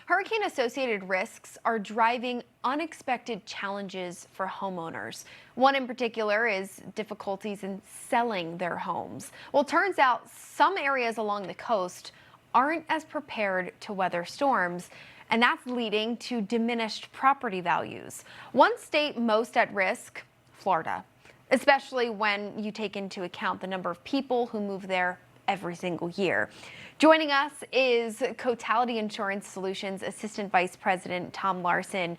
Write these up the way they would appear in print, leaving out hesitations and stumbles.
Hurricane-associated risks are driving unexpected challenges for homeowners. One in particular is difficulties in selling their homes. Well, it turns out some areas along the coast aren't as prepared to weather storms, and that's leading to diminished property values. One state most at risk, Florida, especially when you take into account the number of people who move there every single year. Joining us is Cotality Insurance Solutions Assistant Vice President Tom Larsen.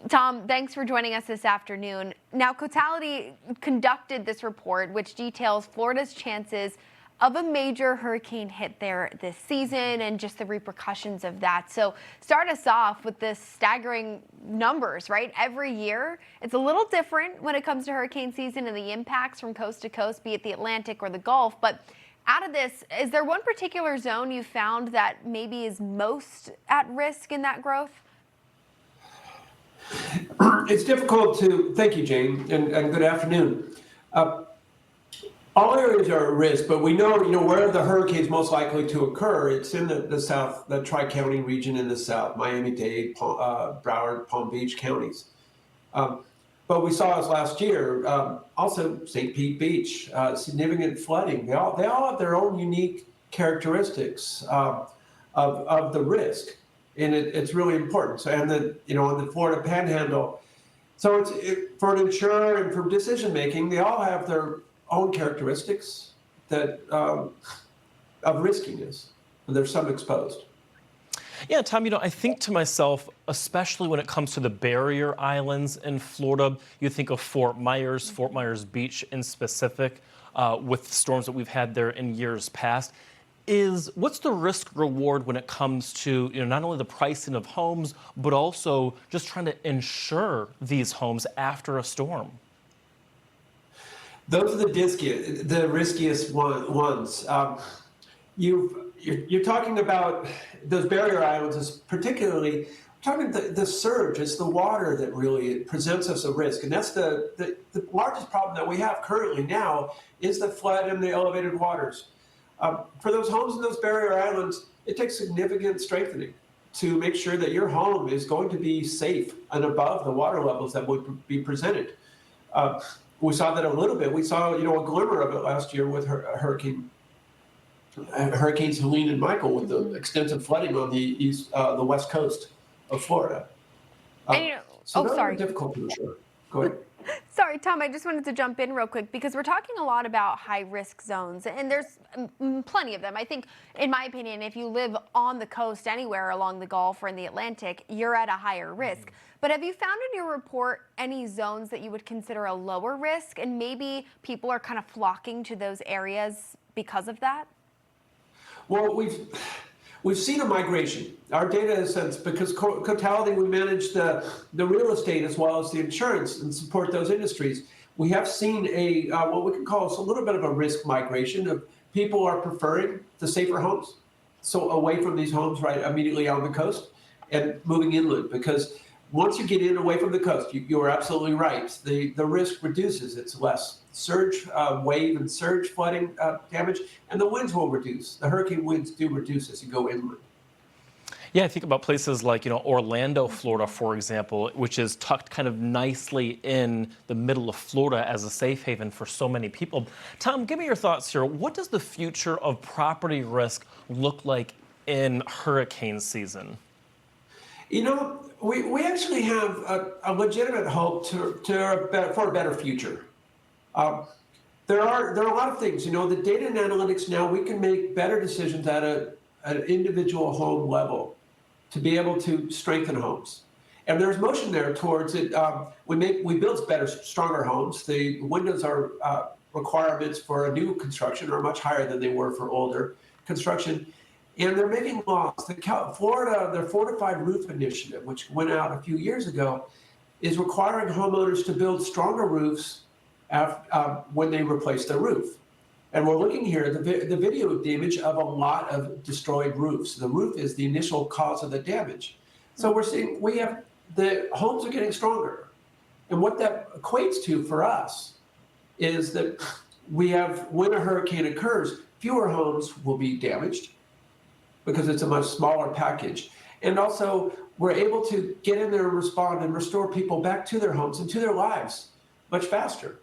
Tom, thanks for joining us this afternoon. Now, Cotality conducted this report, which details Florida's chances of a major hurricane hit there this season and just the repercussions of that. So start us off with this staggering numbers, right? Every year, it's a little different when it comes to hurricane season and the impacts from coast to coast, be it the Atlantic or the Gulf. But out of this, is there one particular zone you found that maybe is most at risk in that growth? It's difficult to, thank you, Jane, and good afternoon. All areas are at risk, but we know, where the hurricane's most likely to occur. It's in the south, the Tri-County region in the south, Miami-Dade, Broward, Palm Beach counties. But we saw this last year, also St. Pete Beach, significant flooding. They all have their own unique characteristics of the risk, and it's really important. So, and in the Florida Panhandle, so for an insurer and for decision making, they all have their own characteristics that of riskiness. There's some exposed. Yeah, Tom, I think to myself, especially when it comes to the barrier islands in Florida, you think of Fort Myers Beach in specific, with storms that we've had there in years past. What's the risk reward when it comes to not only the pricing of homes, but also just trying to insure these homes after a storm? Those are the riskiest ones. You're talking about those barrier islands, particularly talking the surge. It's the water that really presents us a risk, and that's the largest problem that we have currently now is the flood and the elevated waters. For those homes in those barrier islands, it takes significant strengthening to make sure that your home is going to be safe and above the water levels that would be presented. We saw that a little bit. We saw, a glimmer of it last year with Hurricanes Helene and Michael, with the extensive flooding on the west coast of Florida. Sorry. Difficult to insure. Go ahead. Sorry, Tom, I just wanted to jump in real quick because we're talking a lot about high-risk zones, and there's plenty of them. I think, in my opinion, if you live on the coast anywhere along the Gulf or in the Atlantic, you're at a higher risk. But have you found in your report any zones that you would consider a lower risk, and maybe people are kind of flocking to those areas because of that? Well, we've seen a migration. Our data says, because Cotality, we manage the real estate as well as the insurance and support those industries. We have seen what we can call a little bit of a risk migration of people are preferring the safer homes, so away from these homes right immediately on the coast and moving inland, because once you get in away from the coast, you are absolutely right. The risk reduces. It's less surge, wave and surge flooding damage, and the winds will reduce. The hurricane winds do reduce as you go inland. Yeah, I think about places like, Orlando, Florida, for example, which is tucked kind of nicely in the middle of Florida as a safe haven for so many people. Tom, give me your thoughts here. What does the future of property risk look like in hurricane season? We actually have a legitimate hope for a better future. There are a lot of things. The data and analytics now, we can make better decisions at an individual home level to be able to strengthen homes. And there's motion there towards it. We build better, stronger homes. The windows requirements for a new construction are much higher than they were for older construction. And they're making laws. Florida, their Fortified Roof Initiative, which went out a few years ago, is requiring homeowners to build stronger roofs when they replace their roof. And we're looking here at the video damage of a lot of destroyed roofs. The roof is the initial cause of the damage. So we're seeing the homes are getting stronger. And what that equates to for us is that when a hurricane occurs, fewer homes will be damaged, because it's a much smaller package. And also, we're able to get in there and respond and restore people back to their homes and to their lives much faster.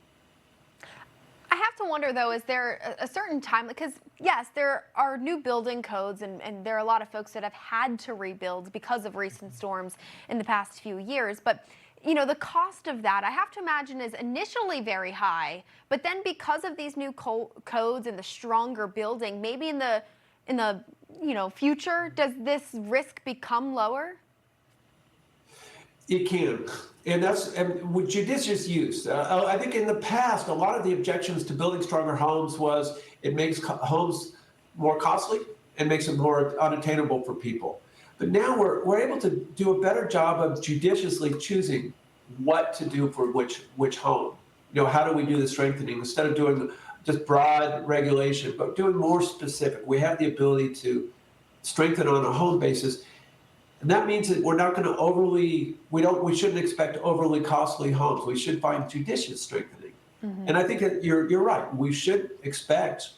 I have to wonder, though, is there a certain time? Because, yes, there are new building codes, and there are a lot of folks that have had to rebuild because of recent storms in the past few years. But, you know, the cost of that, I have to imagine, is initially very high. But then because of these new codes and the stronger building, maybe in the future, does this risk become lower? It can, and with judicious use. I think in the past, a lot of the objections to building stronger homes was it makes homes more costly and makes them more unattainable for people. But now we're able to do a better job of judiciously choosing what to do for which home. You know, how do we do the strengthening instead of doing just broad regulation, but doing more specific? We have the ability to strengthen on a home basis. And that means that we're not going to we shouldn't expect overly costly homes. We should find judicious strengthening. Mm-hmm. And I think that you're right. We should expect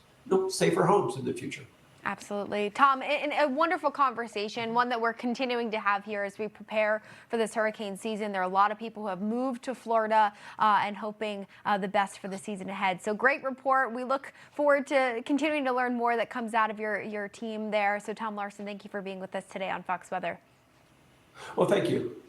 safer homes in the future. Absolutely. Tom, a wonderful conversation, one that we're continuing to have here as we prepare for this hurricane season. There are a lot of people who have moved to Florida and hoping the best for the season ahead. So great report. We look forward to continuing to learn more that comes out of your team there. So Tom Larsen, thank you for being with us today on Fox Weather. Well, thank you.